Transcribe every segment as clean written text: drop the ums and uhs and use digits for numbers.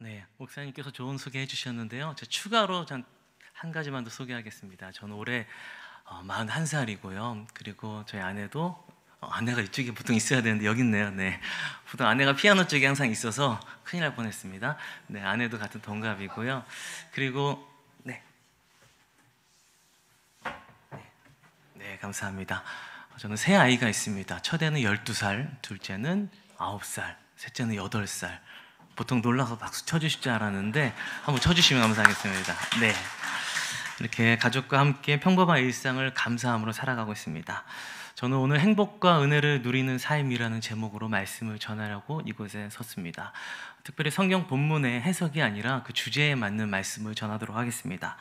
네, 목사님께서 좋은 소개해 주셨는데요. 저 추가로 한 가지만 더 소개하겠습니다. 저는 올해 41살이고요. 그리고 저희 아내도 아내가 이쪽에 보통 있어야 되는데 여기 있네요. 네, 보통 아내가 피아노 쪽에 항상 있어서 큰일 날 뻔했습니다. 네, 아내도 같은 동갑이고요. 그리고 네, 네, 감사합니다. 저는 세 아이가 있습니다. 첫애는 12살, 둘째는 9살, 셋째는 8살. 보통 놀라서 박수 쳐주실 줄 알았는데 한번 쳐주시면 감사하겠습니다. 네, 이렇게 가족과 함께 평범한 일상을 감사함으로 살아가고 있습니다. 저는 오늘 행복과 은혜를 누리는 삶이라는 제목으로 말씀을 전하려고 이곳에 섰습니다. 특별히 성경 본문의 해석이 아니라 그 주제에 맞는 말씀을 전하도록 하겠습니다.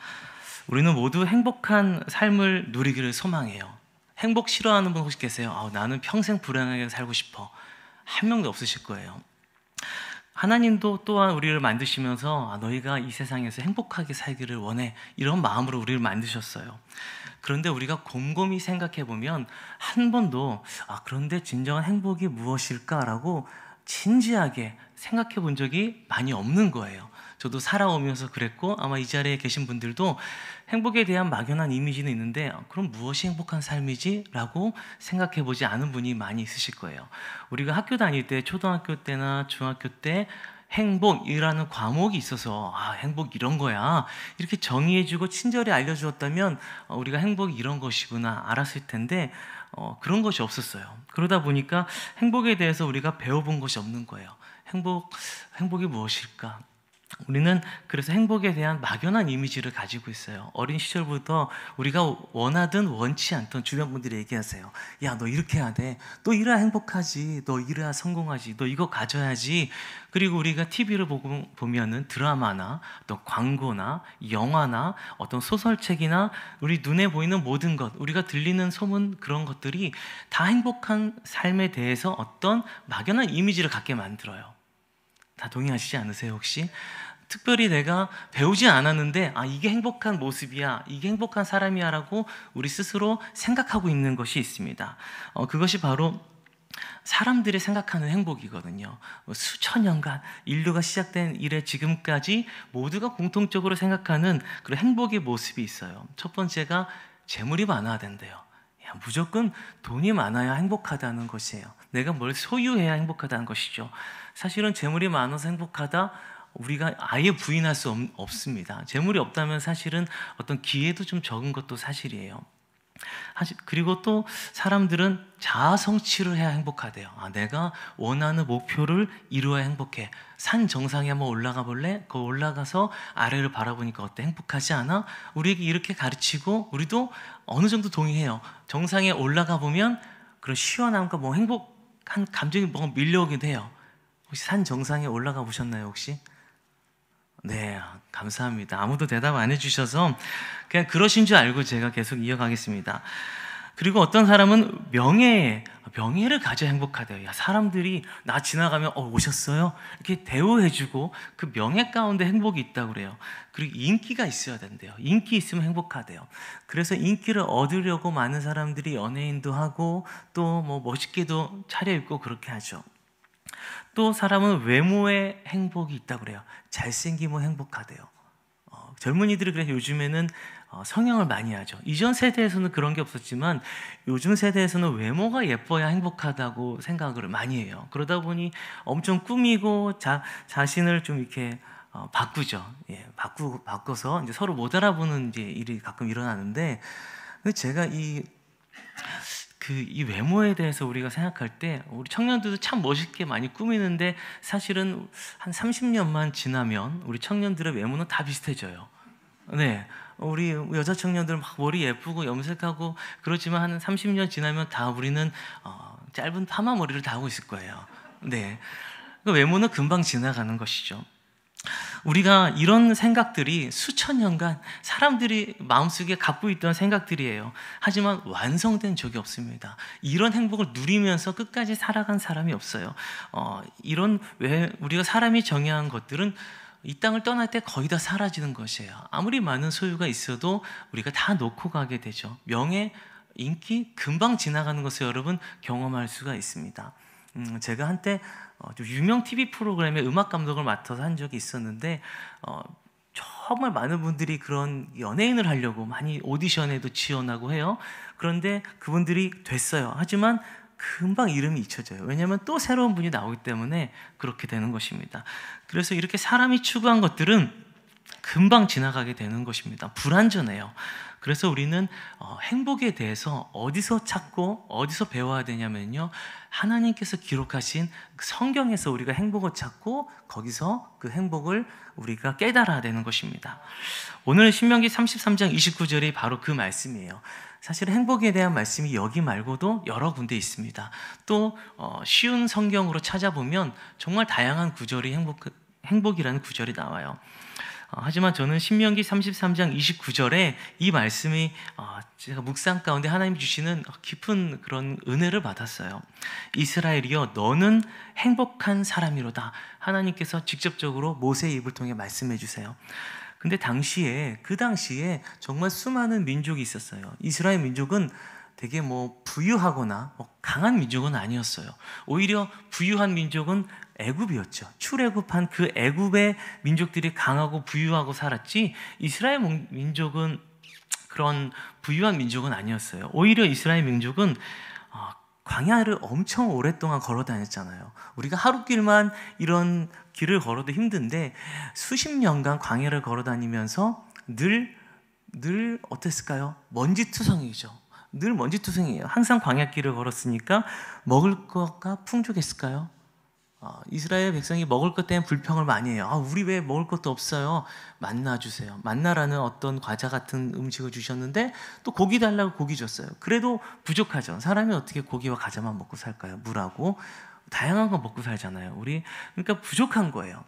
우리는 모두 행복한 삶을 누리기를 소망해요. 행복 싫어하는 분 혹시 계세요? 나는 평생 불행하게 살고 싶어. 한 명도 없으실 거예요. 하나님도 또한 우리를 만드시면서 너희가 이 세상에서 행복하게 살기를 원해, 이런 마음으로 우리를 만드셨어요. 그런데 우리가 곰곰이 생각해 보면 한 번도 그런데 진정한 행복이 무엇일까라고 진지하게 생각해 본 적이 많이 없는 거예요. 저도 살아오면서 그랬고 아마 이 자리에 계신 분들도 행복에 대한 막연한 이미지는 있는데 그럼 무엇이 행복한 삶이지? 라고 생각해 보지 않은 분이 많이 있으실 거예요. 우리가 학교 다닐 때, 초등학교 때나 중학교 때 행복이라는 과목이 있어서 행복 이런 거야 이렇게 정의해주고 친절히 알려주었다면 우리가 행복이 이런 것이구나 알았을 텐데 그런 것이 없었어요. 그러다 보니까 행복에 대해서 우리가 배워본 것이 없는 거예요. 행복이 무엇일까? 우리는 그래서 행복에 대한 막연한 이미지를 가지고 있어요. 어린 시절부터 우리가 원하든 원치 않던 주변 분들이 얘기하세요. 야, 너 이렇게 해야 돼. 너 이래야 행복하지. 너 이래야 성공하지. 너 이거 가져야지. 그리고 우리가 TV를 보면은 드라마나 어떤 광고나 영화나 어떤 소설책이나 우리 눈에 보이는 모든 것, 우리가 들리는 소문, 그런 것들이 다 행복한 삶에 대해서 어떤 막연한 이미지를 갖게 만들어요. 다 동의하시지 않으세요 혹시? 특별히 내가 배우지 않았는데 이게 행복한 모습이야, 이게 행복한 사람이야 라고 우리 스스로 생각하고 있는 것이 있습니다. 그것이 바로 사람들이 생각하는 행복이거든요. 수천 년간 인류가 시작된 이래 지금까지 모두가 공통적으로 생각하는 그런 행복의 모습이 있어요. 첫 번째가 재물이 많아야 된대요. 무조건 돈이 많아야 행복하다는 것이에요. 내가 뭘 소유해야 행복하다는 것이죠. 사실은 재물이 많아서 행복하다, 우리가 아예 부인할 수 없습니다. 재물이 없다면 사실은 어떤 기회도 좀 적은 것도 사실이에요. 그리고 또 사람들은 자아 성취를 해야 행복하대요. 내가 원하는 목표를 이루어야 행복해. 산 정상에 한번 올라가 볼래? 그 올라가서 아래를 바라보니까 어때? 행복하지 않아? 우리에게 이렇게 가르치고 우리도 어느 정도 동의해요. 정상에 올라가 보면 그런 시원함과 행복한 감정이 밀려오기도 해요. 혹시 산 정상에 올라가 보셨나요 혹시? 네, 감사합니다. 아무도 대답 안 해주셔서 그냥 그러신 줄 알고 제가 계속 이어가겠습니다. 그리고 어떤 사람은 명예를 가져야 행복하대요. 사람들이 나 지나가면 오셨어요? 이렇게 대우해주고 그 명예 가운데 행복이 있다고 그래요. 그리고 인기가 있어야 된대요. 인기 있으면 행복하대요. 그래서 인기를 얻으려고 많은 사람들이 연예인도 하고 또 멋있게도 차려입고 그렇게 하죠. 또 사람은 외모에 행복이 있다고 그래요. 잘생기면 행복하대요. 젊은이들이 그래서 요즘에는 성형을 많이 하죠. 이전 세대에서는 그런 게 없었지만 요즘 세대에서는 외모가 예뻐야 행복하다고 생각을 많이 해요. 그러다 보니 엄청 꾸미고 자신을 좀 이렇게 바꾸죠. 바꿔서 이제 서로 못 알아보는 이제 일이 가끔 일어나는데, 제가 이 외모에 대해서 우리가 생각할 때 우리 청년들도 참 멋있게 많이 꾸미는데 사실은 한 30년만 지나면 우리 청년들의 외모는 다 비슷해져요. 네, 우리 여자 청년들 막 머리 예쁘고 염색하고 그렇지만 한 30년 지나면 다 우리는 짧은 파마 머리를 다 하고 있을 거예요. 네, 그 외모는 금방 지나가는 것이죠. 우리가 이런 생각들이 수천 년간 사람들이 마음속에 갖고 있던 생각들이에요. 하지만 완성된 적이 없습니다. 이런 행복을 누리면서 끝까지 살아간 사람이 없어요. 우리가 사람이 정의한 것들은 이 땅을 떠날 때 거의 다 사라지는 것이에요. 아무리 많은 소유가 있어도 우리가 다 놓고 가게 되죠. 명예, 인기 금방 지나가는 것을 여러분 경험할 수가 있습니다. 제가 한때 좀 유명 TV 프로그램의 음악 감독을 맡아서 한 적이 있었는데 정말 많은 분들이 그런 연예인을 하려고 많이 오디션에도 지원하고 해요. 그런데 그분들이 됐어요. 하지만 금방 이름이 잊혀져요. 왜냐하면 또 새로운 분이 나오기 때문에 그렇게 되는 것입니다. 그래서 이렇게 사람이 추구한 것들은 금방 지나가게 되는 것입니다. 불완전해요. 그래서 우리는 행복에 대해서 어디서 찾고 어디서 배워야 되냐면요, 하나님께서 기록하신 성경에서 우리가 행복을 찾고 거기서 그 행복을 우리가 깨달아야 되는 것입니다. 오늘 신명기 33장 29절이 바로 그 말씀이에요. 사실 행복에 대한 말씀이 여기 말고도 여러 군데 있습니다. 또 쉬운 성경으로 찾아보면 정말 다양한 구절이 행복이라는 구절이 나와요. 하지만 저는 신명기 33장 29절에 이 말씀이 제가 묵상 가운데 하나님 주시는 깊은 그런 은혜를 받았어요. 이스라엘이여 너는 행복한 사람이로다. 하나님께서 직접적으로 모세의 입을 통해 말씀해 주세요. 근데 그 당시에 정말 수많은 민족이 있었어요. 이스라엘 민족은 되게 부유하거나 강한 민족은 아니었어요. 오히려 부유한 민족은 애굽이었죠. 출애굽한 그 애굽의 민족들이 강하고 부유하고 살았지, 이스라엘 민족은 그런 부유한 민족은 아니었어요. 오히려 이스라엘 민족은 광야를 엄청 오랫동안 걸어 다녔잖아요. 우리가 하루길만 이런 길을 걸어도 힘든데 수십 년간 광야를 걸어 다니면서 늘 어땠을까요? 먼지투성이죠. 늘 먼지투성이에요. 항상 광야길을 걸었으니까 먹을 거가 풍족했을까요? 이스라엘 백성이 먹을 것 때문에 불평을 많이 해요. 우리 왜 먹을 것도 없어요? 만나 주세요. 만나라는 어떤 과자 같은 음식을 주셨는데 또 고기 달라고 고기 줬어요. 그래도 부족하죠. 사람이 어떻게 고기와 과자만 먹고 살까요? 물하고 다양한 거 먹고 살잖아요. 그러니까 부족한 거예요.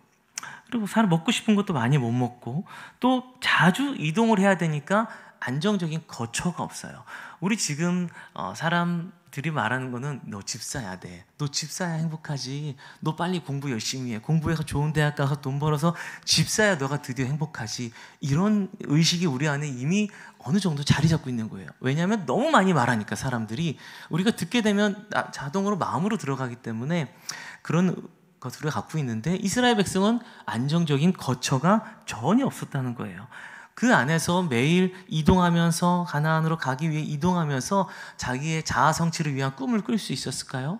그리고 사람 먹고 싶은 것도 많이 못 먹고 또 자주 이동을 해야 되니까 안정적인 거처가 없어요. 우리 지금 사람들이 말하는 거는 너 집 사야 돼. 너 집 사야 행복하지. 너 빨리 공부 열심히 해. 공부해서 좋은 대학 가서 돈 벌어서 집 사야 너가 드디어 행복하지. 이런 의식이 우리 안에 이미 어느 정도 자리 잡고 있는 거예요. 왜냐하면 너무 많이 말하니까 사람들이 우리가 듣게 되면 자동으로 마음으로 들어가기 때문에 그런 것을 갖고 있는데 이스라엘 백성은 안정적인 거처가 전혀 없었다는 거예요. 그 안에서 매일 이동하면서 가나안으로 가기 위해 이동하면서 자기의 자아 성취를 위한 꿈을 꿀 수 있었을까요?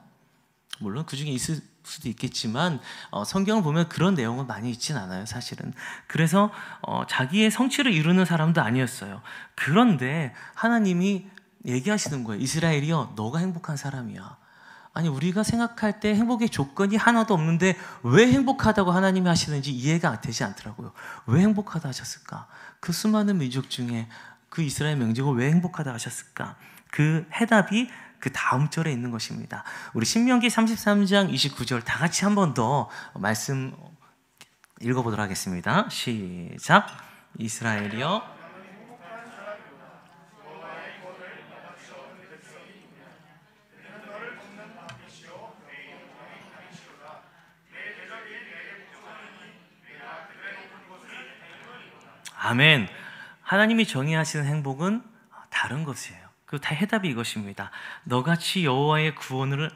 물론 그 중에 있을 수도 있겠지만 성경을 보면 그런 내용은 많이 있진 않아요, 사실은. 그래서 자기의 성취를 이루는 사람도 아니었어요. 그런데 하나님이 얘기하시는 거예요. 이스라엘이여 너가 행복한 사람이야. 아니 우리가 생각할 때 행복의 조건이 하나도 없는데 왜 행복하다고 하나님이 하시는지 이해가 되지 않더라고요. 왜 행복하다 하셨을까? 그 수많은 민족 중에 그 이스라엘 민족을 왜 행복하다 하셨을까? 그 해답이 그 다음 절에 있는 것입니다. 우리 신명기 33장 29절 다 같이 한 번 더 말씀 읽어보도록 하겠습니다. 시작. 이스라엘이여 아멘. 하나님이 정의하시는 행복은 다른 것이에요. 그 해답이 이것입니다. 너같이 여호와의 구원을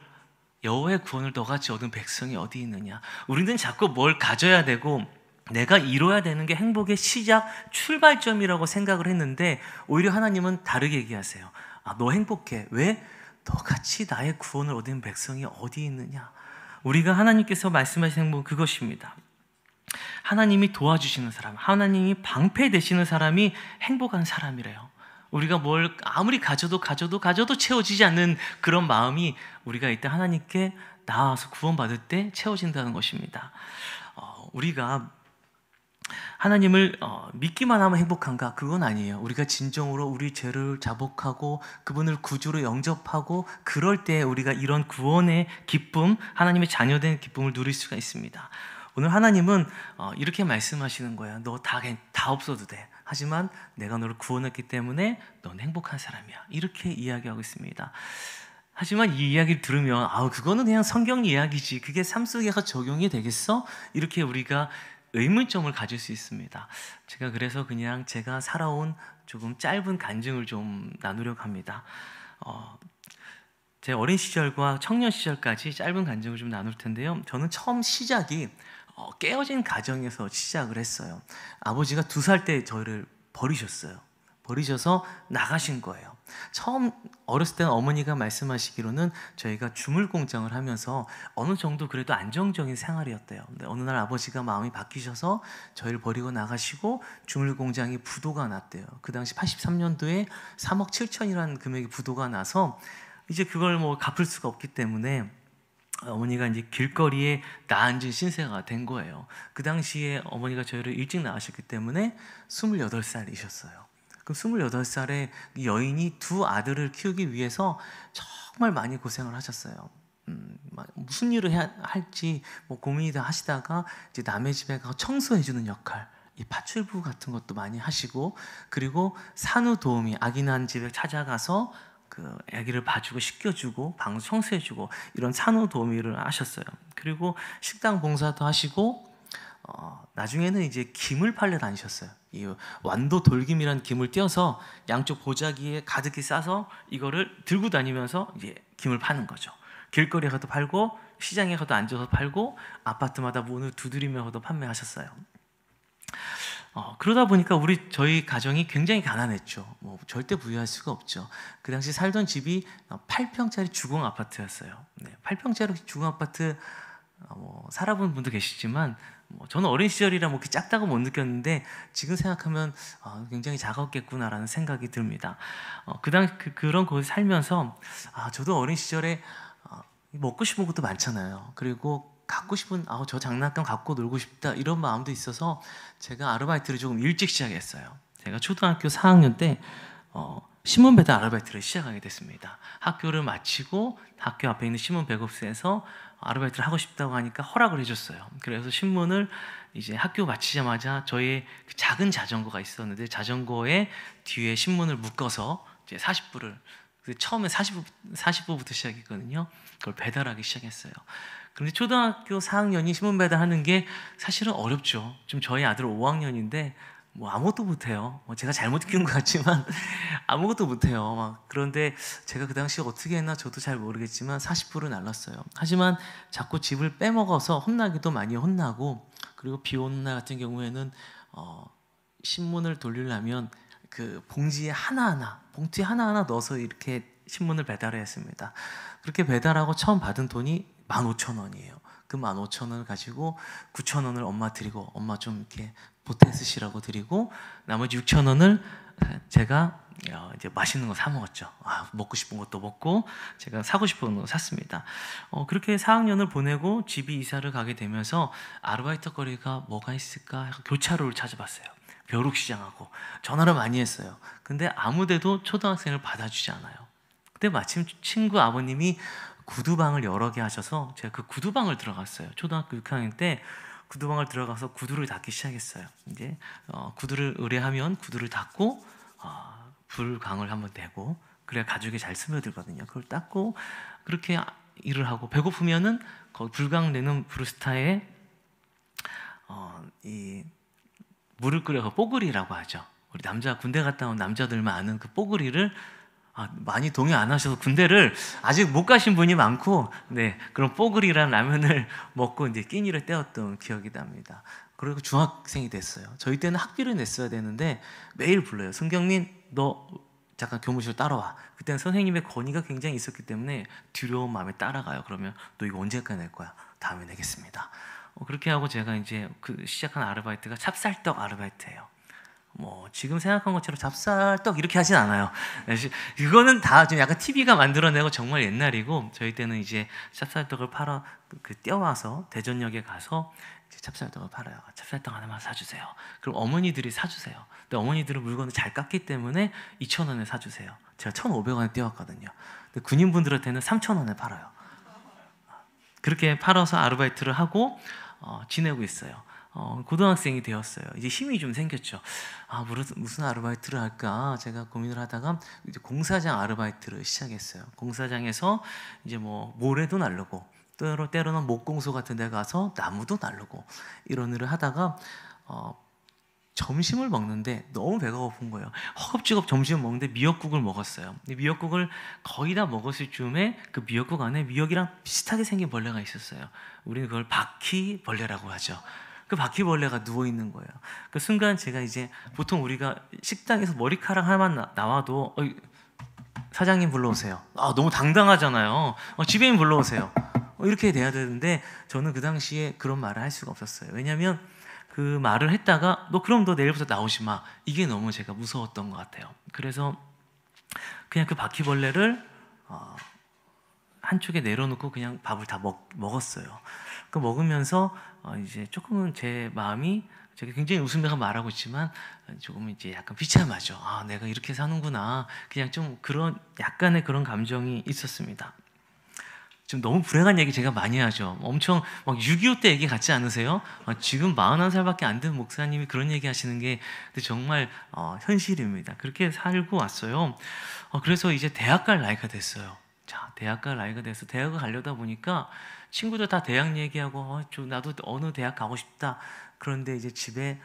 너같이 얻은 백성이 어디 있느냐. 우리는 자꾸 뭘 가져야 되고 내가 이뤄야 되는 게 행복의 시작, 출발점이라고 생각을 했는데 오히려 하나님은 다르게 얘기하세요. 너 행복해. 왜? 너같이 나의 구원을 얻은 백성이 어디 있느냐. 우리가 하나님께서 말씀하신 행복은 그것입니다. 하나님이 도와주시는 사람, 하나님이 방패 되시는 사람이 행복한 사람이래요. 우리가 뭘 아무리 가져도 채워지지 않는 그런 마음이 우리가 이때 하나님께 나와서 구원받을 때 채워진다는 것입니다. 우리가 하나님을 믿기만 하면 행복한가? 그건 아니에요. 우리가 진정으로 우리 죄를 자복하고 그분을 구주로 영접하고 그럴 때 우리가 이런 구원의 기쁨, 하나님의 자녀된 기쁨을 누릴 수가 있습니다. 오늘 하나님은 이렇게 말씀하시는 거야. 너 다 없어도 돼. 하지만 내가 너를 구원했기 때문에 넌 행복한 사람이야. 이렇게 이야기하고 있습니다. 하지만 이 이야기를 들으면 그거는 그냥 성경 이야기지. 그게 삶 속에서 적용이 되겠어? 이렇게 우리가 의문점을 가질 수 있습니다. 제가 그래서 그냥 제가 살아온 조금 짧은 간증을 좀 나누려고 합니다. 제 어린 시절과 청년 시절까지 짧은 간증을 좀 나눌 텐데요. 저는 처음 시작이 깨어진 가정에서 시작을 했어요. 아버지가 2살 때 저를 버리셨어요. 버리셔서 나가신 거예요. 처음 어렸을 때는 어머니가 말씀하시기로는 저희가 주물 공장을 하면서 어느 정도 그래도 안정적인 생활이었대요. 근데 어느 날 아버지가 마음이 바뀌셔서 저희를 버리고 나가시고 주물 공장이 부도가 났대요. 그 당시 83년도에 3억 7천이라는 금액이 부도가 나서 이제 그걸 뭐 갚을 수가 없기 때문에 어머니가 이제 길거리에 나앉은 신세가 된 거예요. 그 당시에 어머니가 저희를 일찍 낳으셨기 때문에 28살이셨어요. 그 28살의 여인이 2 아들을 키우기 위해서 정말 많이 고생을 하셨어요. 무슨 일을 해야 할지 뭐 고민이 다 하시다가 이제 남의 집에 가서 청소해주는 역할, 이 파출부 같은 것도 많이 하시고, 그리고 산후도우미, 아기 낳은 집에 찾아가서 그 아기를 봐주고 씻겨주고 방 청소해주고 이런 산후도우미를 하셨어요. 그리고 식당 봉사도 하시고 나중에는 이제 김을 팔러 다니셨어요. 이 완도 돌김이라는 김을 떼어서 양쪽 보자기에 가득히 싸서 이거를 들고 다니면서 이제 김을 파는 거죠. 길거리에 가도 팔고 시장에 가도 앉아서 팔고 아파트마다 문을 두드리면서도 판매하셨어요. 그러다 보니까 저희 가정이 굉장히 가난했죠. 뭐 절대 부유할 수가 없죠. 그 당시 살던 집이 8평짜리 주공 아파트였어요. 네, 8평짜리 주공 아파트 살아본 분도 계시지만 저는 어린 시절이라 뭐 그렇게 작다고 못 느꼈는데 지금 생각하면 굉장히 작았겠구나라는 생각이 듭니다. 그런 곳에 살면서 저도 어린 시절에 먹고 싶은 것도 많잖아요. 그리고 갖고 싶은 저 장난감 갖고 놀고 싶다 이런 마음도 있어서 제가 아르바이트를 조금 일찍 시작했어요. 제가 초등학교 4학년 때 신문 배달 아르바이트를 시작하게 됐습니다. 학교를 마치고 학교 앞에 있는 신문 배급소에서 아르바이트를 하고 싶다고 하니까 허락을 해줬어요. 그래서 신문을 이제 학교 마치자마자 저의 작은 자전거가 있었는데 자전거에 뒤에 신문을 묶어서 이제 40부를 처음에 40부부터 시작했거든요. 그걸 배달하기 시작했어요. 그런데 초등학교 4학년이 신문 배달하는 게 사실은 어렵죠. 지금 저희 아들 5학년인데 뭐 아무것도 못해요. 제가 잘못 키운 것 같지만 아무것도 못해요. 그런데 제가 그 당시에 어떻게 했나 저도 잘 모르겠지만 40불을 날랐어요. 하지만 자꾸 집을 빼먹어서 혼나기도 많이 혼나고, 그리고 비 오는 날 같은 경우에는 신문을 돌리려면 그 봉투에 하나하나 넣어서 이렇게 신문을 배달을 했습니다. 그렇게 배달하고 처음 받은 돈이 15,000원이에요. 그 15,000원을 가지고 9,000원을 엄마 드리고, 엄마 좀 이렇게 보태 쓰시라고 드리고, 나머지 6,000원을 제가 이제 맛있는 거 사 먹었죠. 먹고 싶은 것도 먹고 제가 사고 싶은 거 샀습니다. 그렇게 4학년을 보내고 집이 이사를 가게 되면서 아르바이트 거리가 뭐가 있을까 교차로를 찾아봤어요. 벼룩시장하고 전화를 많이 했어요. 근데 아무데도 초등학생을 받아주지 않아요. 근데 마침 친구 아버님이 구두방을 여러 개 하셔서 제가 그 구두방을 들어갔어요. 초등학교 6학년 때 구두방을 들어가서 구두를 닦기 시작했어요. 이제 구두를 의뢰하면 구두를 닦고 불광을 한번 대고, 그래야 가죽에 잘 스며들거든요. 그걸 닦고 그렇게 일을 하고, 배고프면은 거기 불광 내는 브루스타에 이 물을 끓여서 뽀글이라고 하죠. 우리 군대 갔다 온 남자들만 아는 그 뽀글이를 많이 동의 안 하셔서 군대를 아직 못 가신 분이 많고, 네, 그런 뽀글이라는 라면을 먹고 이제 끼니를 때웠던 기억이 납니다. 그리고 중학생이 됐어요. 저희 때는 학비를 냈어야 되는데 매일 불러요. 성경민, 너 잠깐 교무실 따라와. 그때는 선생님의 건의가 굉장히 있었기 때문에 두려운 마음에 따라가요. 그러면 너 이거 언제까지 낼 거야? 다음에 내겠습니다. 그렇게 하고 제가 이제 시작한 아르바이트가 찹쌀떡 아르바이트예요. 지금 생각한 것처럼 찹쌀떡 이렇게 하진 않아요. 이거는 다 좀 약간 TV가 만들어내고 정말 옛날이고, 저희 때는 이제 찹쌀떡을 팔아 떼와서 대전역에 가서 이제 찹쌀떡을 팔아요. 찹쌀떡 하나만 사주세요. 그럼 어머니들이 사주세요. 근데 어머니들은 물건을 잘 깎기 때문에 2,000원에 사주세요. 제가 1,500원에 떼왔거든요. 근데 군인분들한테는 3,000원에 팔아요. 그렇게 팔아서 아르바이트를 하고 지내고 있어요. 고등학생이 되었어요. 이제 힘이 좀 생겼죠. 무슨 아르바이트를 할까 제가 고민을 하다가 이제 공사장 아르바이트를 시작했어요. 공사장에서 이제 모래도 나르고 때로는 목공소 같은 데 가서 나무도 나르고 이런 일을 하다가 점심을 먹는데 너무 배가 고픈 거예요. 허겁지겁 점심을 먹는데 미역국을 먹었어요. 근데 미역국을 거의 다 먹었을 즈음에 그 미역국 안에 미역이랑 비슷하게 생긴 벌레가 있었어요. 우리는 그걸 바퀴벌레라고 하죠. 그 바퀴벌레가 누워 있는 거예요. 그 순간 제가 이제 보통 우리가 식당에서 머리카락 하나만 나와도 사장님 불러오세요. 너무 당당하잖아요. 지배인 불러오세요. 이렇게 돼야 되는데 저는 그 당시에 그런 말을 할 수가 없었어요. 왜냐하면 그 말을 했다가 그럼 너 내일부터 나오지 마. 이게 너무 제가 무서웠던 것 같아요. 그래서 그냥 그 바퀴벌레를 한쪽에 내려놓고 그냥 밥을 다 먹었어요. 그 먹으면서 이제 조금은 제 마음이 제가 굉장히 웃으면서 말하고 있지만 조금 이제 약간 비참하죠. 내가 이렇게 사는구나. 그냥 좀 그런 약간의 그런 감정이 있었습니다. 좀 너무 불행한 얘기 제가 많이 하죠. 엄청 막 6.25 때 얘기 같지 않으세요? 지금 41살밖에 안 된 목사님이 그런 얘기 하시는 게 정말 현실입니다. 그렇게 살고 왔어요. 그래서 이제 대학 갈 나이가 됐어요. 자, 대학 갈 나이가 돼서 대학을 가려다 보니까 친구들 다 대학 얘기하고 나도 어느 대학 가고 싶다. 그런데 이제 집에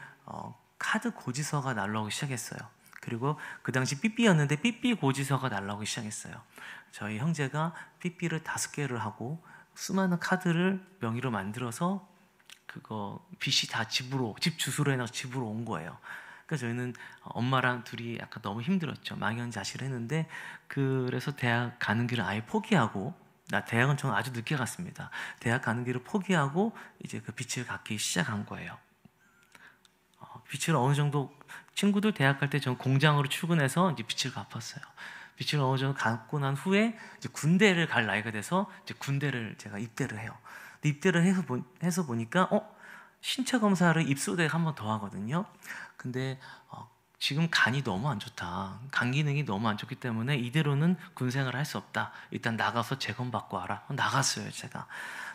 카드 고지서가 날라오기 시작했어요. 그리고 그 당시 삐삐였는데 삐삐 고지서가 날라오기 시작했어요. 저희 형제가 삐삐를 5개를 하고 수많은 카드를 명의로 만들어서 그거 빚이 다 집 주소로 해놔서 집으로 온 거예요. 그러니까 저희는 엄마랑 둘이 약간 너무 힘들었죠. 망연자실을 했는데 그래서 대학 가는 길을 아예 포기하고 대학은 저는 아주 늦게 갔습니다. 대학 가는 길을 포기하고 이제 그 빚을 갚기 시작한 거예요. 빚을 어느 정도 친구들 대학 갈 때 저는 공장으로 출근해서 이제 빚을 갚았어요. 빚을 어느 정도 갚고 난 후에 이제 군대를 갈 나이가 돼서 이제 군대를 제가 입대를 해요. 근데 입대를 해서 보니까 신체 검사를 입소대 한 번 더 하거든요. 근데 지금 간이 너무 안 좋다. 간 기능이 너무 안 좋기 때문에 이대로는 군 생활을 할 수 없다. 일단 나가서 재검 받고 와라. 나갔어요, 제가.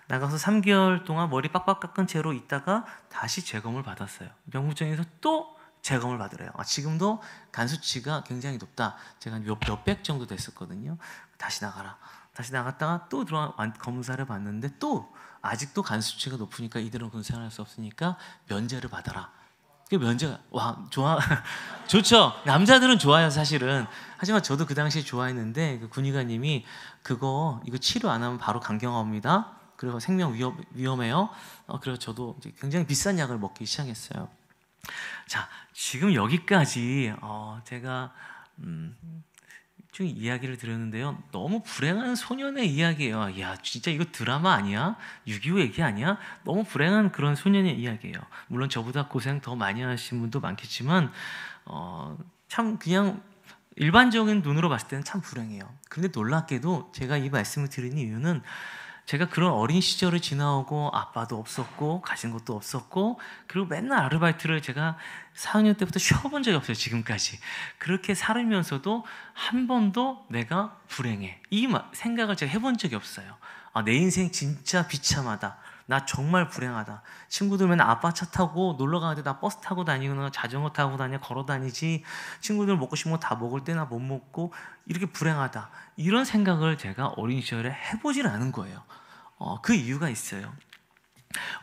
나가서 3개월 동안 머리 빡빡 깎은 채로 있다가 다시 재검을 받았어요. 병무청에서 또 재검을 받으래요. 지금도 간 수치가 굉장히 높다. 제가 몇백 정도 됐었거든요. 다시 나가라. 다시 나갔다가 또 검사를 받는데 또 아직도 간 수치가 높으니까 이대로 군 생활할 수 없으니까 면제를 받아라. 그 면제가 좋죠. 남자들은 좋아요, 사실은. 하지만 저도 그 당시에 좋아했는데 그 군의관님이 이거 치료 안 하면 바로 강경합니다. 그리고 생명 위험해요. 그래서 저도 이제 굉장히 비싼 약을 먹기 시작했어요. 자, 지금 여기까지 제가 좀 이야기를 드렸는데요. 너무 불행한 소년의 이야기예요. 야, 진짜 이거 드라마 아니야? 6.25 얘기 아니야? 너무 불행한 그런 소년의 이야기예요. 물론 저보다 고생 더 많이 하신 분도 많겠지만 참 그냥 일반적인 눈으로 봤을 때는 참 불행해요. 그런데 놀랍게도 제가 이 말씀을 드리는 이유는 제가 그런 어린 시절을 지나오고 아빠도 없었고 가진 것도 없었고 그리고 맨날 아르바이트를 제가 4학년 때부터 쉬어본 적이 없어요. 지금까지. 그렇게 살면서도 한 번도 내가 불행해 이 생각을 제가 해본 적이 없어요. 내 인생 진짜 비참하다. 나 정말 불행하다. 친구들 맨날 아빠 차 타고 놀러 가는데 나 버스 타고 다니거나 자전거 타고 다녀 걸어 다니지. 친구들 먹고 싶은 거 다 먹을 때 나 못 먹고 이렇게 불행하다. 이런 생각을 제가 어린 시절에 해보질 않은 거예요. 그 이유가 있어요.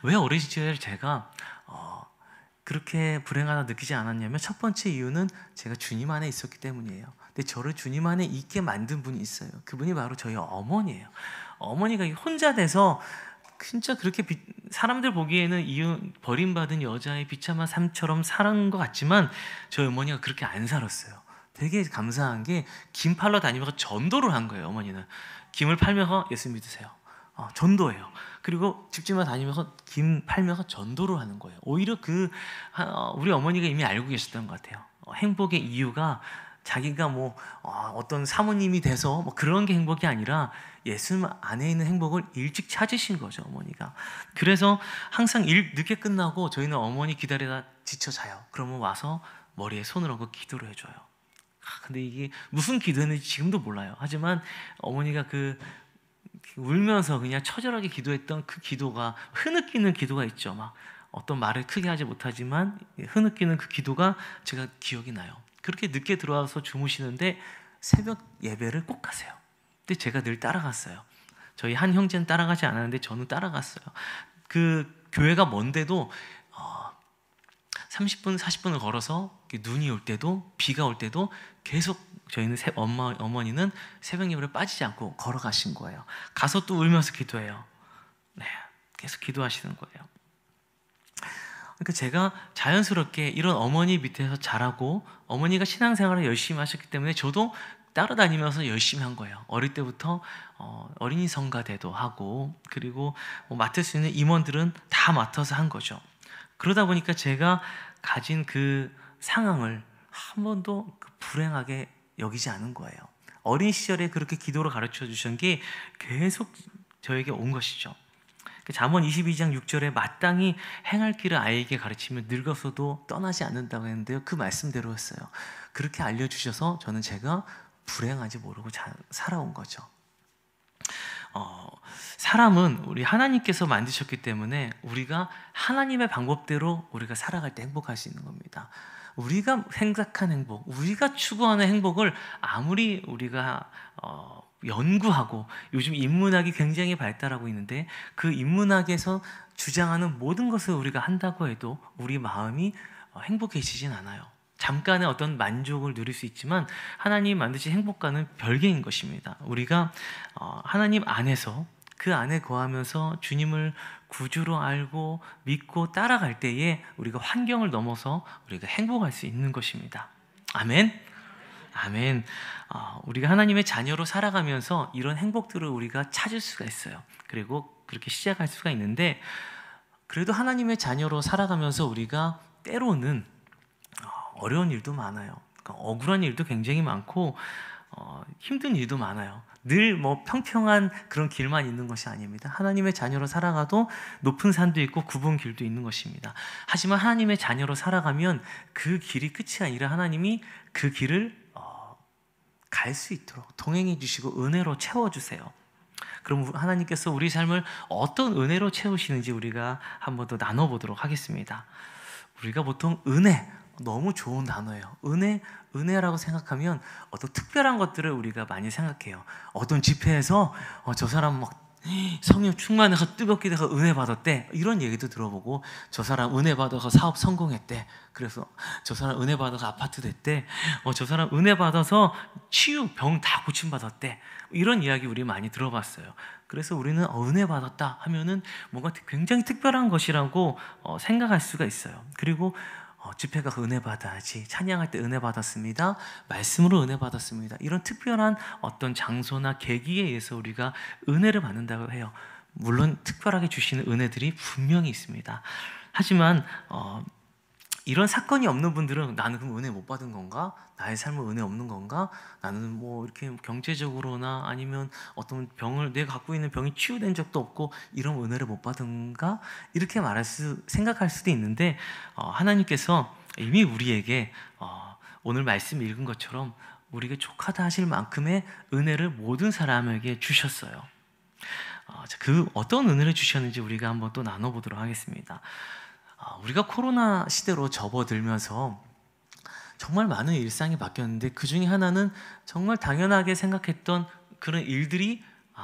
왜 어린 시절에 제가 그렇게 불행하다 느끼지 않았냐면 첫 번째 이유는 제가 주님 안에 있었기 때문이에요. 근데 저를 주님 안에 있게 만든 분이 있어요. 그분이 바로 저희 어머니예요. 어머니가 혼자 돼서 진짜 그렇게 사람들 보기에는 버림받은 여자의 비참한 삶처럼 살은 것 같지만 저희 어머니가 그렇게 안 살았어요. 되게 감사한 게 김 팔러 다니면서 전도를 한 거예요. 어머니는 김을 팔면서 예수 믿으세요. 전도예요. 그리고 집집마다 다니면서 김 팔면서 전도를 하는 거예요. 오히려 우리 어머니가 이미 알고 계셨던 것 같아요. 행복의 이유가 자기가 어떤 사모님이 돼서 그런 게 행복이 아니라 예수 안에 있는 행복을 일찍 찾으신 거죠, 어머니가. 그래서 항상 일 늦게 끝나고 저희는 어머니 기다리다 지쳐 자요. 그러면 와서 머리에 손을 얹고 기도를 해줘요. 근데 이게 무슨 기도했는지 지금도 몰라요. 하지만 어머니가 울면서 그냥 처절하게 기도했던 그 기도가 흐느끼는 기도가 있죠. 막 어떤 말을 크게 하지 못하지만 흐느끼는 그 기도가 제가 기억이 나요. 그렇게 늦게 들어와서 주무시는데 새벽 예배를 꼭 가세요. 근데 제가 늘 따라갔어요. 저희 한 형제는 따라가지 않았는데 저는 따라갔어요. 그 교회가 먼데도 30분, 40분을 걸어서 눈이 올 때도 비가 올 때도 계속 저희는 어머니는 새벽 예배를 빠지지 않고 걸어가신 거예요. 가서 또 울면서 기도해요. 네, 계속 기도하시는 거예요. 그러니까 제가 자연스럽게 이런 어머니 밑에서 자라고 어머니가 신앙생활을 열심히 하셨기 때문에 저도 따라다니면서 열심히 한 거예요. 어릴 때부터 어린이 성가대도 하고 그리고 맡을 수 있는 임원들은 다 맡아서 한 거죠. 그러다 보니까 제가 가진 그 상황을 한 번도 불행하게 여기지 않은 거예요. 어린 시절에 그렇게 기도로 가르쳐 주신 게 계속 저에게 온 것이죠. 잠언 22장 6절에 마땅히 행할 길을 아이에게 가르치면 늙어서도 떠나지 않는다고 했는데요. 그 말씀대로였어요. 그렇게 알려주셔서 저는 제가 불행하지 모르고 살아온 거죠. 사람은 우리 하나님께서 만드셨기 때문에 우리가 하나님의 방법대로 우리가 살아갈 때 행복할 수 있는 겁니다. 우리가 생각한 행복, 우리가 추구하는 행복을 아무리 우리가 연구하고 요즘 인문학이 굉장히 발달하고 있는데 그 인문학에서 주장하는 모든 것을 우리가 한다고 해도 우리 마음이 행복해지진 않아요. 잠깐의 어떤 만족을 누릴 수 있지만 하나님 만드신 행복과는 별개인 것입니다. 우리가 하나님 안에서 그 안에 거하면서 주님을 구주로 알고 믿고 따라갈 때에 우리가 환경을 넘어서 우리가 행복할 수 있는 것입니다. 아멘. 아멘. 우리가 하나님의 자녀로 살아가면서 이런 행복들을 우리가 찾을 수가 있어요. 그리고 그렇게 시작할 수가 있는데 그래도 하나님의 자녀로 살아가면서 우리가 때로는 어려운 일도 많아요. 그러니까 억울한 일도 굉장히 많고 힘든 일도 많아요. 늘 평평한 그런 길만 있는 것이 아닙니다. 하나님의 자녀로 살아가도 높은 산도 있고 굽은 길도 있는 것입니다. 하지만 하나님의 자녀로 살아가면 그 길이 끝이 아니라 하나님이 그 길을 갈 수 있도록 동행해 주시고 은혜로 채워주세요. 그럼 하나님께서 우리 삶을 어떤 은혜로 채우시는지 우리가 한번 더 나눠보도록 하겠습니다. 우리가 보통 은혜, 너무 좋은 단어예요. 은혜라고 생각하면 어떤 특별한 것들을 우리가 많이 생각해요. 어떤 집회에서 저 사람 막 성령 충만해서 뜨겁게 돼서 은혜 받았대, 이런 얘기도 들어보고 저 사람 은혜 받아서 사업 성공했대, 그래서 저 사람 은혜 받아서 아파트 됐대, 저 사람 은혜 받아서 치유 병 다 고침받았대, 이런 이야기 우리 많이 들어봤어요. 그래서 우리는 은혜 받았다 하면은 뭔가 굉장히 특별한 것이라고 생각할 수가 있어요. 그리고 집회 가서 은혜 받아야지, 찬양할 때 은혜 받았습니다, 말씀으로 은혜 받았습니다, 이런 특별한 어떤 장소나 계기에 의해서 우리가 은혜를 받는다고 해요. 물론 특별하게 주시는 은혜들이 분명히 있습니다. 하지만 이런 사건이 없는 분들은 나는 그럼 은혜 못 받은 건가? 나의 삶은 은혜 없는 건가? 나는 이렇게 경제적으로나 아니면 어떤 병을, 내가 갖고 있는 병이 치유된 적도 없고 이런 은혜를 못 받은가? 이렇게 생각할 수도 있는데 하나님께서 이미 우리에게 오늘 말씀 읽은 것처럼 우리에게 족하다 하실 만큼의 은혜를 모든 사람에게 주셨어요. 그 어떤 은혜를 주셨는지 우리가 한번 또 나눠보도록 하겠습니다. 우리가 코로나 시대로 접어들면서 정말 많은 일상이 바뀌었는데 그 중에 하나는 정말 당연하게 생각했던 그런 일들이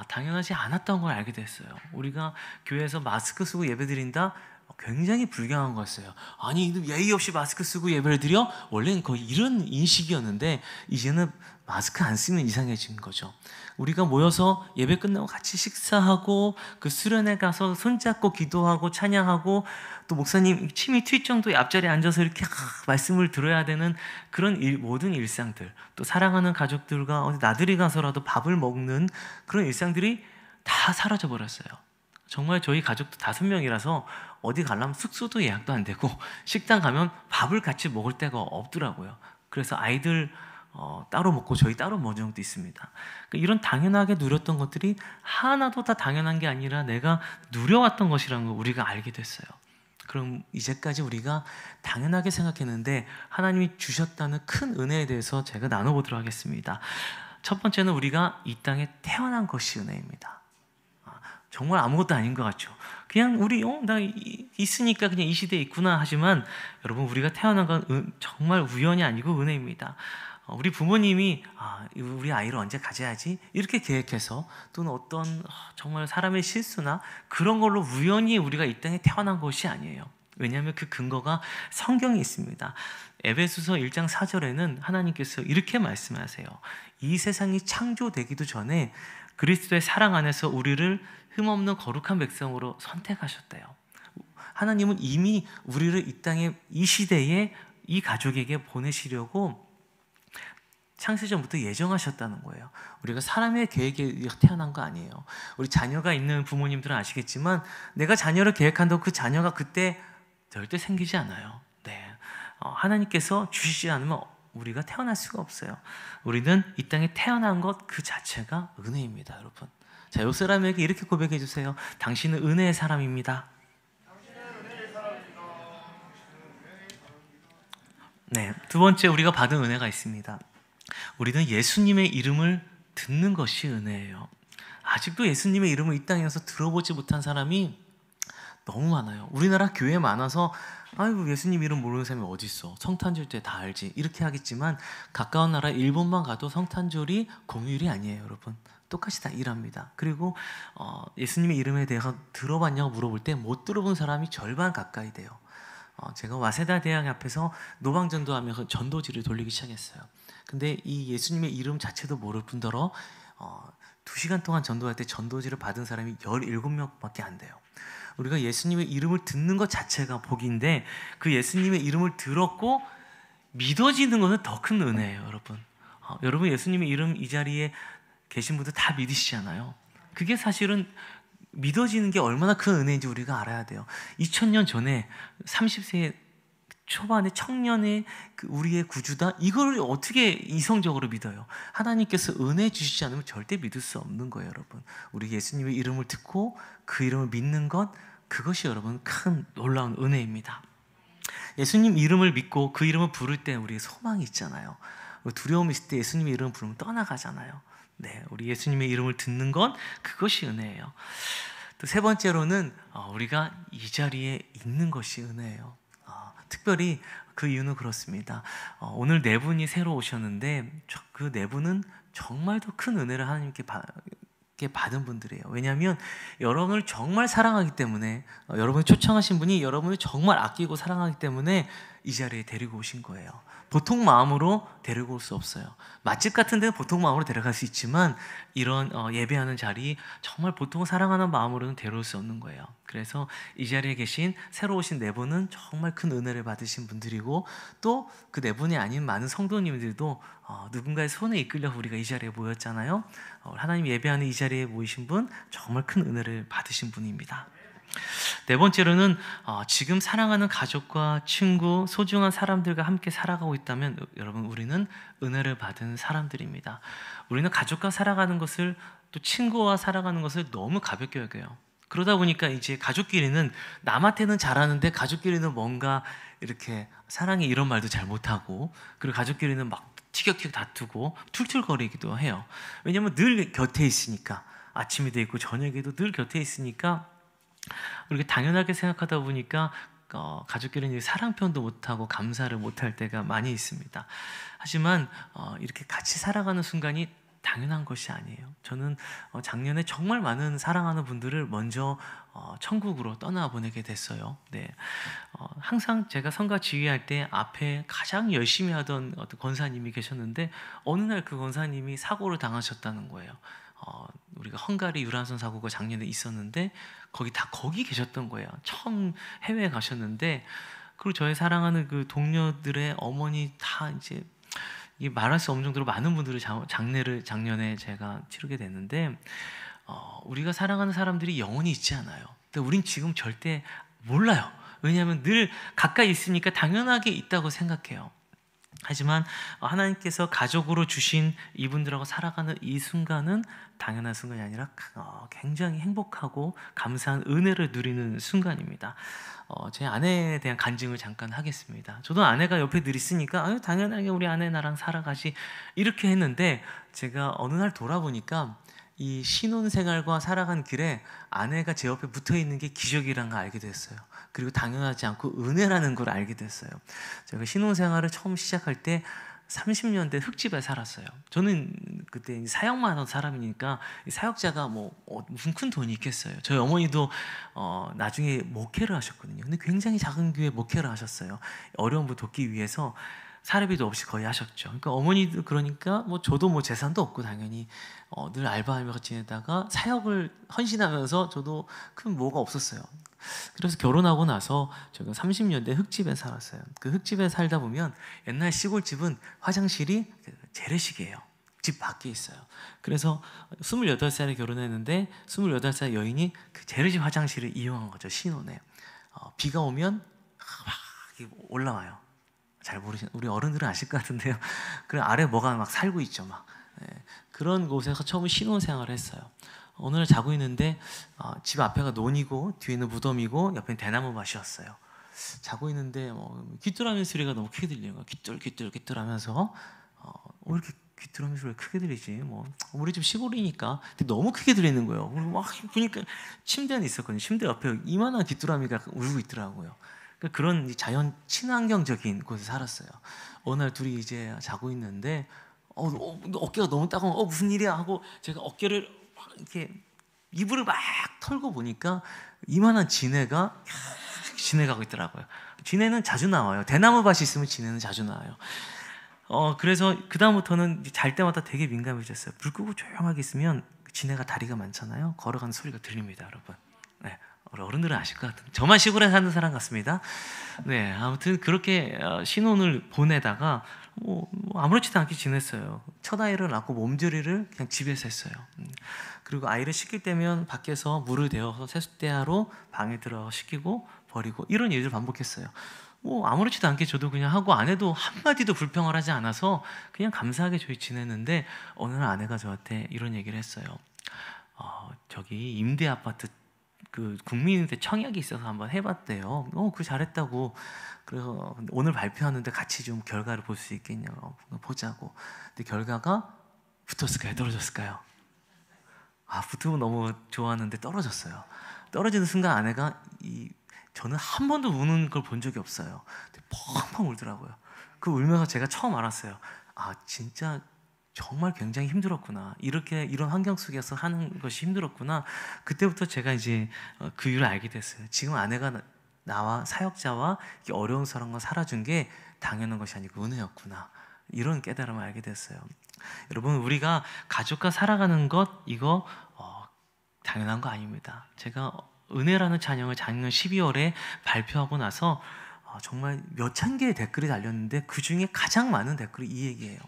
당연하지 않았던 걸 알게 됐어요. 우리가 교회에서 마스크 쓰고 예배드린다? 굉장히 불경한 거였어요. 아니 예의 없이 마스크 쓰고 예배를 드려? 원래는 거의 이런 인식이었는데 이제는 마스크 안 쓰면 이상해진 거죠. 우리가 모여서 예배 끝나고 같이 식사하고 그 수련회 가서 손잡고 기도하고 찬양하고 또 목사님 침이 튈 정도의 앞자리에 앉아서 이렇게 말씀을 들어야 되는 그런 모든 일상들, 또 사랑하는 가족들과 어디 나들이 가서라도 밥을 먹는 그런 일상들이 다 사라져 버렸어요. 정말 저희 가족도 5명이라서 어디 가려면 숙소도 예약도 안 되고 식당 가면 밥을 같이 먹을 데가 없더라고요. 그래서 아이들 따로 먹고 저희 따로 먹는 적도 있습니다. 그러니까 이런 당연하게 누렸던 것들이 하나도 다 당연한 게 아니라 내가 누려왔던 것이라는 걸 우리가 알게 됐어요. 그럼 이제까지 우리가 당연하게 생각했는데 하나님이 주셨다는 큰 은혜에 대해서 제가 나눠보도록 하겠습니다. 첫 번째는 우리가 이 땅에 태어난 것이 은혜입니다. 정말 아무것도 아닌 것 같죠. 그냥 우리 나 있으니까 그냥 이 시대에 있구나 하지만 여러분, 우리가 태어난 건 정말 우연이 아니고 은혜입니다. 우리 부모님이 우리 아이를 언제 가져야지 이렇게 계획해서, 또는 어떤 정말 사람의 실수나 그런 걸로 우연히 우리가 이 땅에 태어난 것이 아니에요. 왜냐하면 그 근거가 성경에 있습니다. 에베소서 1장 4절에는 하나님께서 이렇게 말씀하세요. 이 세상이 창조되기도 전에 그리스도의 사랑 안에서 우리를 흠없는 거룩한 백성으로 선택하셨대요. 하나님은 이미 우리를 이 땅에, 이 시대에 이 가족에게 보내시려고 창세전부터 예정하셨다는 거예요. 우리가 사람의 계획에 의해 태어난 거 아니에요. 우리 자녀가 있는 부모님들은 아시겠지만 내가 자녀를 계획한다고 그 자녀가 그때 절대 생기지 않아요. 네, 하나님께서 주시지 않으면 우리가 태어날 수가 없어요. 우리는 이 땅에 태어난 것 그 자체가 은혜입니다, 여러분. 자, 요 사람에게 이렇게 고백해 주세요. 당신은 은혜의 사람입니다. 네, 두 번째 우리가 받은 은혜가 있습니다. 우리는 예수님의 이름을 듣는 것이 은혜예요. 아직도 예수님의 이름을 이 땅에서 들어보지 못한 사람이 너무 많아요. 우리나라 교회 많아서 아이고 예수님 이름 모르는 사람이 어디 있어? 성탄절 때 다 알지. 이렇게 하겠지만 가까운 나라 일본만 가도 성탄절이 공휴일이 아니에요, 여러분. 똑같이 다 일합니다. 그리고 예수님의 이름에 대해서 들어봤냐고 물어볼 때 못 들어본 사람이 절반 가까이 돼요. 제가 와세다 대학 앞에서 노방전도하면서 전도지를 돌리기 시작했어요. 근데 이 예수님의 이름 자체도 모를 뿐더러 2시간 동안 전도할 때 전도지를 받은 사람이 17명밖에 안 돼요. 우리가 예수님의 이름을 듣는 것 자체가 복인데 그 예수님의 이름을 들었고 믿어지는 것은 더 큰 은혜예요, 여러분. 여러분 예수님의 이름 이 자리에 계신 분들 다 믿으시잖아요. 그게 사실은 믿어지는 게 얼마나 큰 은혜인지 우리가 알아야 돼요. 2000년 전에 30세 초반의 청년의 우리의 구주다, 이걸 어떻게 이성적으로 믿어요? 하나님께서 은혜 주시지 않으면 절대 믿을 수 없는 거예요, 여러분. 우리 예수님의 이름을 듣고 그 이름을 믿는 것, 그것이 여러분 큰 놀라운 은혜입니다. 예수님 이름을 믿고 그 이름을 부를 때 우리의 소망이 있잖아요. 두려움이 있을 때 예수님의 이름을 부르면 떠나가잖아요. 네, 우리 예수님의 이름을 듣는 것, 그것이 은혜예요. 또 세 번째로는 우리가 이 자리에 있는 것이 은혜예요. 특별히 그 이유는 그렇습니다. 오늘 네 분이 새로 오셨는데 그 네 분은 정말 더 큰 은혜를 하나님께 받은 분들이에요. 왜냐하면 여러분을 정말 사랑하기 때문에, 여러분이 초청하신 분이 여러분을 정말 아끼고 사랑하기 때문에 이 자리에 데리고 오신 거예요. 보통 마음으로 데리고 올 수 없어요. 맛집 같은 데는 보통 마음으로 데려갈 수 있지만 이런 예배하는 자리, 정말 보통 사랑하는 마음으로는 데려올 수 없는 거예요. 그래서 이 자리에 계신 새로 오신 네 분은 정말 큰 은혜를 받으신 분들이고, 또 그 네 분이 아닌 많은 성도님들도 누군가의 손에 이끌려서 우리가 이 자리에 모였잖아요. 하나님 예배하는 이 자리에 모이신 분 정말 큰 은혜를 받으신 분입니다. 네 번째로는 지금 사랑하는 가족과 친구, 소중한 사람들과 함께 살아가고 있다면 여러분 우리는 은혜를 받은 사람들입니다. 우리는 가족과 살아가는 것을, 또 친구와 살아가는 것을 너무 가볍게 여겨요. 그러다 보니까 이제 가족끼리는 남한테는 잘하는데 가족끼리는 뭔가 이렇게 사랑해 이런 말도 잘 못하고, 그리고 가족끼리는 막 티격태격 다투고 툴툴거리기도 해요. 왜냐하면 늘 곁에 있으니까, 아침에도 있고 저녁에도 늘 곁에 있으니까 우리가 당연하게 생각하다 보니까 가족끼리는 사랑 표현도 못하고 감사를 못할 때가 많이 있습니다. 하지만 이렇게 같이 살아가는 순간이 당연한 것이 아니에요. 저는 작년에 정말 많은 사랑하는 분들을 먼저 천국으로 떠나보내게 됐어요. 네, 항상 제가 성가 지휘할 때 앞에 가장 열심히 하던 어떤 권사님이 계셨는데 어느 날 그 권사님이 사고를 당하셨다는 거예요. 우리가 헝가리 유람선 사고가 작년에 있었는데 거기 계셨던 거예요. 처음 해외에 가셨는데, 그리고 저의 사랑하는 그 동료들의 어머니 다 이제 말할 수 없는 정도로 많은 분들을 장례를 작년에 제가 치르게 됐는데, 우리가 사랑하는 사람들이 영원히 있지 않아요. 근데 우린 지금 절대 몰라요. 왜냐하면 늘 가까이 있으니까 당연하게 있다고 생각해요. 하지만 하나님께서 가족으로 주신 이분들하고 살아가는 이 순간은 당연한 순간이 아니라 굉장히 행복하고 감사한 은혜를 누리는 순간입니다. 제 아내에 대한 간증을 잠깐 하겠습니다. 저도 아내가 옆에 늘 있으니까 당연하게 우리 아내 나랑 살아가지 이렇게 했는데, 제가 어느 날 돌아보니까 이 신혼생활과 살아간 길에 아내가 제 옆에 붙어있는 게 기적이라는 걸 알게 됐어요. 그리고 당연하지 않고 은혜라는 걸 알게 됐어요. 제가 신혼생활을 처음 시작할 때 30년 된 흙집에 살았어요. 저는 그때 사역만 하던 사람이니까 사역자가 뭐 무슨 큰 돈이 있겠어요. 저희 어머니도 나중에 목회를 하셨거든요. 근데 굉장히 작은 교회 목회를 하셨어요. 어려운 분 돕기 위해서 사례비도 없이 거의 하셨죠. 그러니까 어머니도 그러니까 뭐 저도 뭐 재산도 없고 당연히 늘 알바하며 지내다가 사역을 헌신하면서 저도 큰 뭐가 없었어요. 그래서 결혼하고 나서 제가 30년 대 흙집에 살았어요. 그 흙집에 살다 보면 옛날 시골집은 화장실이 재래식이에요. 집 밖에 있어요. 그래서 28살에 결혼했는데 28살 여인이 그 재래식 화장실을 이용한 거죠. 신혼에. 비가 오면 막 올라와요. 잘 모르시는 우리 어른들은 아실 것 같은데요. 그 아래 뭐가 막 살고 있죠. 막 그런 곳에서 처음 신혼생활을 했어요. 어느 날 자고 있는데 집 앞에가 논이고 뒤에는 무덤이고 옆에는 대나무 밭이었어요. 자고 있는데 귀뚜라미 소리가 너무 크게 들리는 거예요. 귀뚤 하면서 왜 이렇게 귀뚜라미 소리가 크게 들리지? 우리 집 시골이니까 근데 너무 크게 들리는 거예요. 막 보니까 침대는 있었거든요. 침대 옆에 이만한 귀뚜라미가 울고 있더라고요. 그런 자연 친환경적인 곳에 살았어요. 어느 날 둘이 이제 자고 있는데 어깨가 너무 따가워. 무슨 일이야 하고 제가 어깨를 막 이렇게 이불을 막 털고 보니까 이만한 지네가 지네가고 있더라고요. 지네는 자주 나와요. 대나무 밭이 있으면 지네는 자주 나와요. 그래서 그 다음부터는 잘 때마다 되게 민감해졌어요. 불 끄고 조용하게 있으면 지네가 다리가 많잖아요. 걸어가는 소리가 들립니다, 여러분. 네. 우리 어른들은 아실 것 같은데 저만 시골에 사는 사람 같습니다. 네, 아무튼 그렇게 신혼을 보내다가 아무렇지도 않게 지냈어요. 첫 아이를 낳고 몸조리를 그냥 집에서 했어요. 그리고 아이를 씻길 때면 밖에서 물을 데워서 세숫대야로 방에 들어 씻기고 버리고 이런 일을 반복했어요. 아무렇지도 않게 저도 그냥 하고 아내도 한마디도 불평을 하지 않아서 그냥 감사하게 저희 지냈는데 어느 날 아내가 저한테 이런 얘기를 했어요. 저기 임대 아파트 그 국민인데 청약이 있어서 한번 해봤대요. 그 잘했다고. 그래서 오늘 발표하는데 같이 좀 결과를 볼 수 있겠냐고 보자고. 근데 결과가 붙었을까요? 떨어졌을까요? 붙으면 너무 좋았는데 떨어졌어요. 떨어지는 순간 아내가 저는 한 번도 우는 걸 본 적이 없어요. 근데 펑펑 울더라고요. 그 울면서 제가 처음 알았어요. 진짜 정말 굉장히 힘들었구나. 이런 환경 속에서 하는 것이 힘들었구나. 그때부터 제가 이제 그 이유를 알게 됐어요. 지금 아내가 나와 사역자와 어려운 사람과 살아준 게 당연한 것이 아니고 은혜였구나. 이런 깨달음을 알게 됐어요. 여러분, 우리가 가족과 살아가는 것 이거 당연한 거 아닙니다. 제가 은혜라는 찬양을 작년 12월에 발표하고 나서 정말 몇천 개의 댓글이 달렸는데 그 중에 가장 많은 댓글이 이 얘기예요.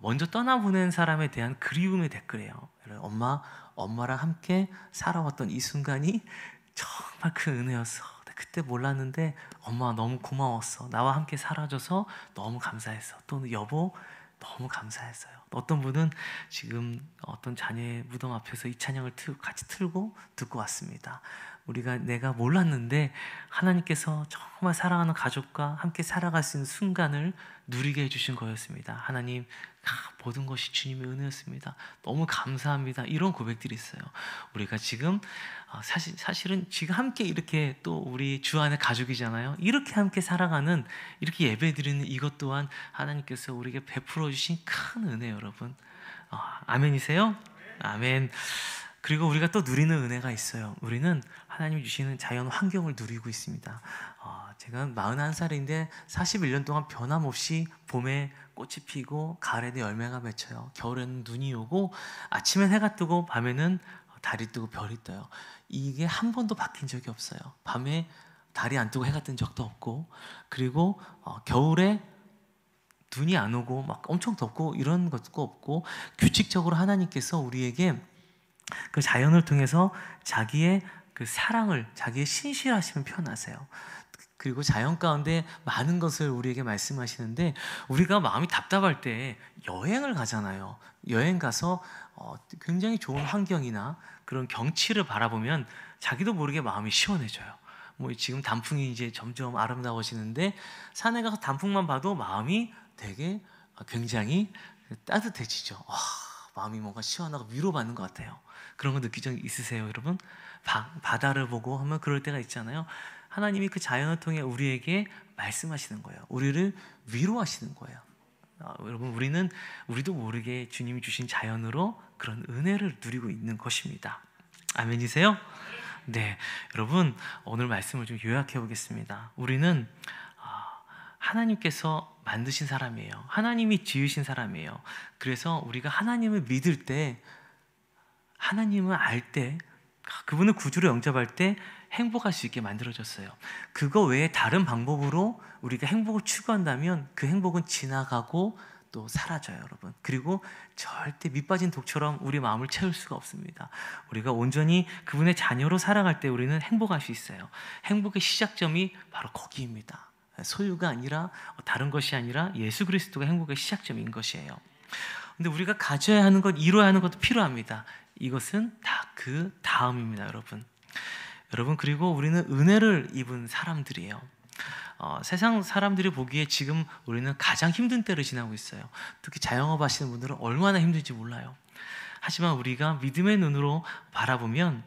먼저 떠나보낸 사람에 대한 그리움의 댓글이에요. 엄마랑 함께 살아왔던 이 순간이 정말 큰 은혜였어. 그때 몰랐는데 엄마 너무 고마웠어. 나와 함께 살아줘서 너무 감사했어. 또는 여보 너무 감사했어요. 어떤 분은 지금 어떤 자녀의 무덤 앞에서 이 찬양을 같이 틀고 듣고 왔습니다. 내가 몰랐는데 하나님께서 정말 사랑하는 가족과 함께 살아갈 수 있는 순간을 누리게 해주신 거였습니다. 하나님, 모든 것이 주님의 은혜였습니다. 너무 감사합니다. 이런 고백들이 있어요. 우리가 지금 사실은 지금 함께 이렇게 또 우리 주 안의 가족이잖아요. 이렇게 함께 살아가는, 이렇게 예배드리는 이것 또한 하나님께서 우리에게 베풀어 주신 큰 은혜예요, 여러분. 아멘이세요? 아멘. 그리고 우리가 또 누리는 은혜가 있어요. 우리는 하나님이 주시는 자연 환경을 누리고 있습니다. 제가 41살인데 41년 동안 변함없이 봄에 꽃이 피고 가을에는 열매가 맺혀요. 겨울에는 눈이 오고 아침엔 해가 뜨고 밤에는 달이 뜨고 별이 떠요. 이게 한 번도 바뀐 적이 없어요. 밤에 달이 안 뜨고 해가 뜬 적도 없고, 그리고 겨울에 눈이 안 오고 막 엄청 덥고 이런 것도 없고, 규칙적으로 하나님께서 우리에게 그 자연을 통해서 자기의 그 사랑을, 자기의 신실하심을 표현하세요. 그리고 자연 가운데 많은 것을 우리에게 말씀하시는데, 우리가 마음이 답답할 때 여행을 가잖아요. 여행 가서 굉장히 좋은 환경이나 그런 경치를 바라보면 자기도 모르게 마음이 시원해져요. 지금 단풍이 이제 점점 아름다워지는데 산에 가서 단풍만 봐도 마음이 되게 굉장히 따뜻해지죠. 마음이 뭔가 시원하고 위로받는 것 같아요. 그런 거 느낀 적 있으세요, 여러분? 바다를 보고 하면 그럴 때가 있잖아요. 하나님이 그 자연을 통해 우리에게 말씀하시는 거예요. 우리를 위로하시는 거예요. 여러분, 우리도 모르게 주님이 주신 자연으로 그런 은혜를 누리고 있는 것입니다. 아멘이세요? 네, 여러분, 오늘 말씀을 좀 요약해 보겠습니다. 우리는 하나님께서 만드신 사람이에요. 하나님이 지으신 사람이에요. 그래서 우리가 하나님을 믿을 때, 하나님을 알 때, 그분을 구주로 영접할 때 행복할 수 있게 만들어졌어요. 그거 외에 다른 방법으로 우리가 행복을 추구한다면 그 행복은 지나가고 또 사라져요, 여러분. 그리고 절대 밑빠진 독처럼 우리 마음을 채울 수가 없습니다. 우리가 온전히 그분의 자녀로 살아갈 때 우리는 행복할 수 있어요. 행복의 시작점이 바로 거기입니다. 소유가 아니라, 다른 것이 아니라 예수 그리스도가 행복의 시작점인 것이에요. 근데 우리가 가져야 하는 것, 이루어야 하는 것도 필요합니다. 이것은 다 그 다음입니다, 여러분. 그리고 우리는 은혜를 입은 사람들이에요. 세상 사람들이 보기에 지금 우리는 가장 힘든 때를 지나고 있어요. 특히 자영업 하시는 분들은 얼마나 힘든지 몰라요. 하지만 우리가 믿음의 눈으로 바라보면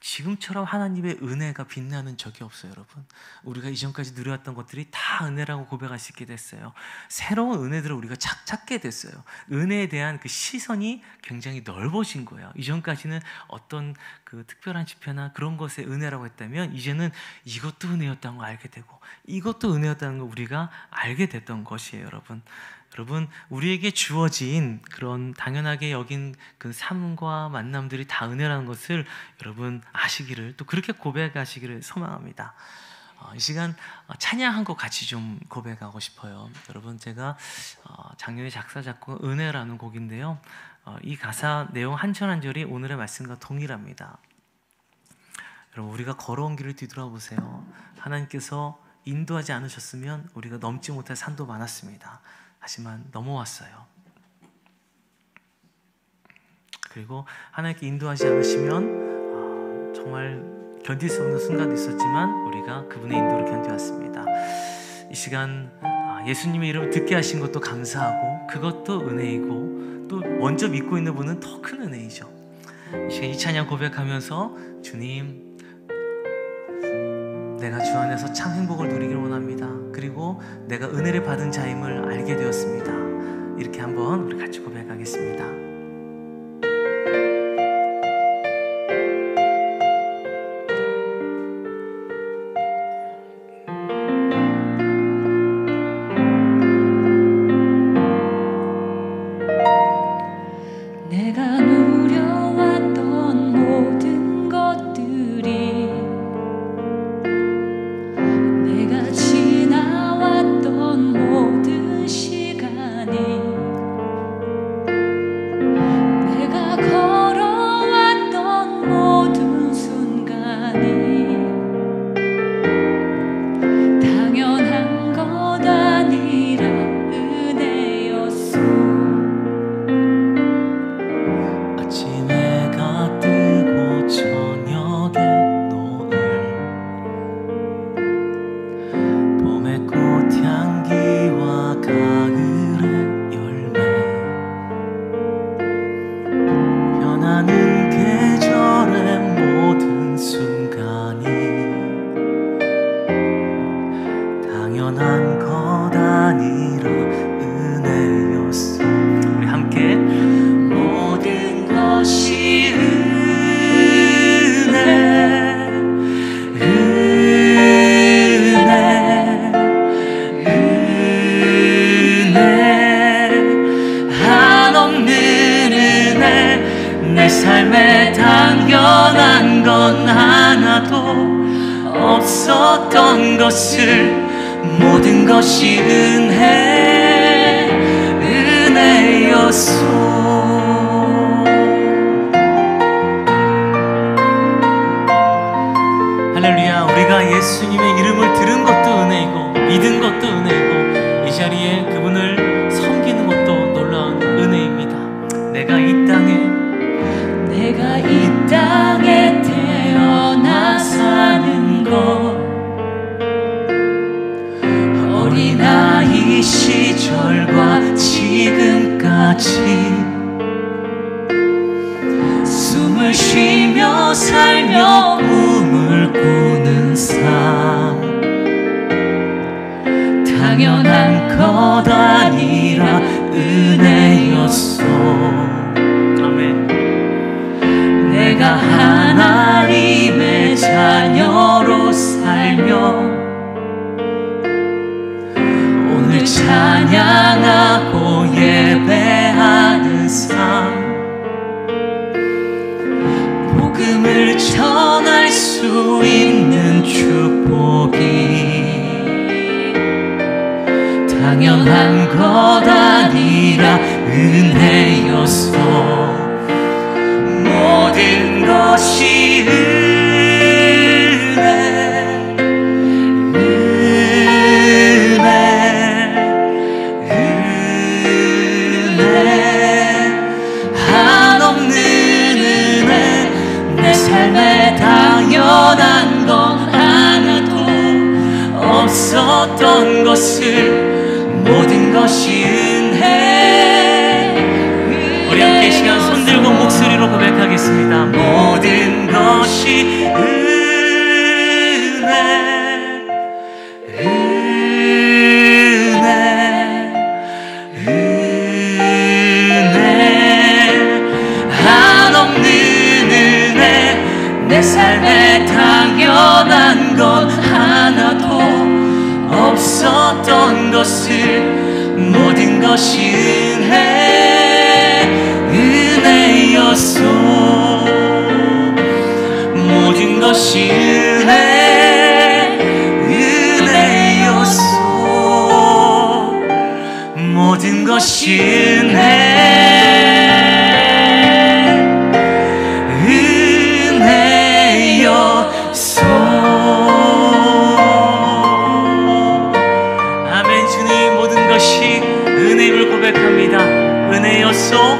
지금처럼 하나님의 은혜가 빛나는 적이 없어요, 여러분. 우리가 이전까지 누려왔던 것들이 다 은혜라고 고백할 수 있게 됐어요. 새로운 은혜들을 우리가 찾게 됐어요. 은혜에 대한 그 시선이 굉장히 넓어진 거예요. 이전까지는 어떤 그 특별한 집회나 그런 것에 은혜라고 했다면 이제는 이것도 은혜였다는 걸 알게 되고 이것도 은혜였다는 걸 우리가 알게 됐던 것이에요, 여러분. 우리에게 주어진 그런 당연하게 여긴 그 삶과 만남들이 다 은혜라는 것을 여러분 아시기를, 또 그렇게 고백하시기를 소망합니다. 이 시간 찬양 한 곡 같이 좀 고백하고 싶어요. 여러분, 제가 작년에 작사 작곡 은혜라는 곡인데요, 이 가사 내용 한 절 한 절이 오늘의 말씀과 동일합니다. 여러분, 우리가 걸어온 길을 뒤돌아보세요. 하나님께서 인도하지 않으셨으면 우리가 넘지 못할 산도 많았습니다. 하지만 넘어왔어요. 그리고 하나님께 인도하지 않으시면 정말 견딜 수 없는 순간도 있었지만 우리가 그분의 인도를 견뎌왔습니다. 이 시간 예수님의 이름을 듣게 하신 것도 감사하고 그것도 은혜이고, 또 먼저 믿고 있는 분은 더 큰 은혜이죠. 이 시간 이 찬양 고백하면서 주님, 내가 주 안에서 참 행복을 누리길 원합니다. 그리고 내가 은혜를 받은 자임을 알게 되었습니다. 이렇게 한번 우리 같이 고백하겠습니다. 내가 누려왔던 모든 것들이, 내가 지나왔던 모든 시간이, 내가 걸어왔던 모든 순간이 당연한 것 아니라 은혜였소. 아침에 해가 뜨고 저녁에 노을, 봄의 꽃향기와 가을의 열매, 변하는 계절의 모든 순간이 당연한 것 아니라 은혜였어. 우리 함께 모든 것이 은혜, 한없는 은혜, 내 삶에 당연한 건 하나도 없었던 것을, 모든 것이 은혜였소. 할렐루야. 우리가 예수님의 이름을 들은 것도 은혜이고 믿은 것도 은혜이고 이 자리에 그분을 섬기는 것도 놀라운 은혜입니다. 내가 이 땅에 태어나 사는 것, 어린아이 시절과 지금까지 숨을 쉬며 살며 꿈을 꾸는 삶, 당연한 것 아니라 은혜였소. 아멘. 내가 하나님의 자녀로 살며 오늘 찬양하고 예배하는 삶, 복음을 전할 수 있는 축복이 당연한 것 아니라 은혜였소. 모든 것이 한없는 은혜, 내 삶에 당연한 건 하나도 없었던 것을 모든 것이 은혜. 우리 함께 이 시간 손들고 목소리로 고백하겠습니다. 모든 것이 은혜, 한없는 은혜, 내 삶에 당연한 건 하나도 없었던 것을 모든 것이 은혜였소. 모든 것이 은혜였소. 모든 것이 은혜였소. 아멘. 주님, 모든 것이 은혜임을 고백합니다. 은혜였소.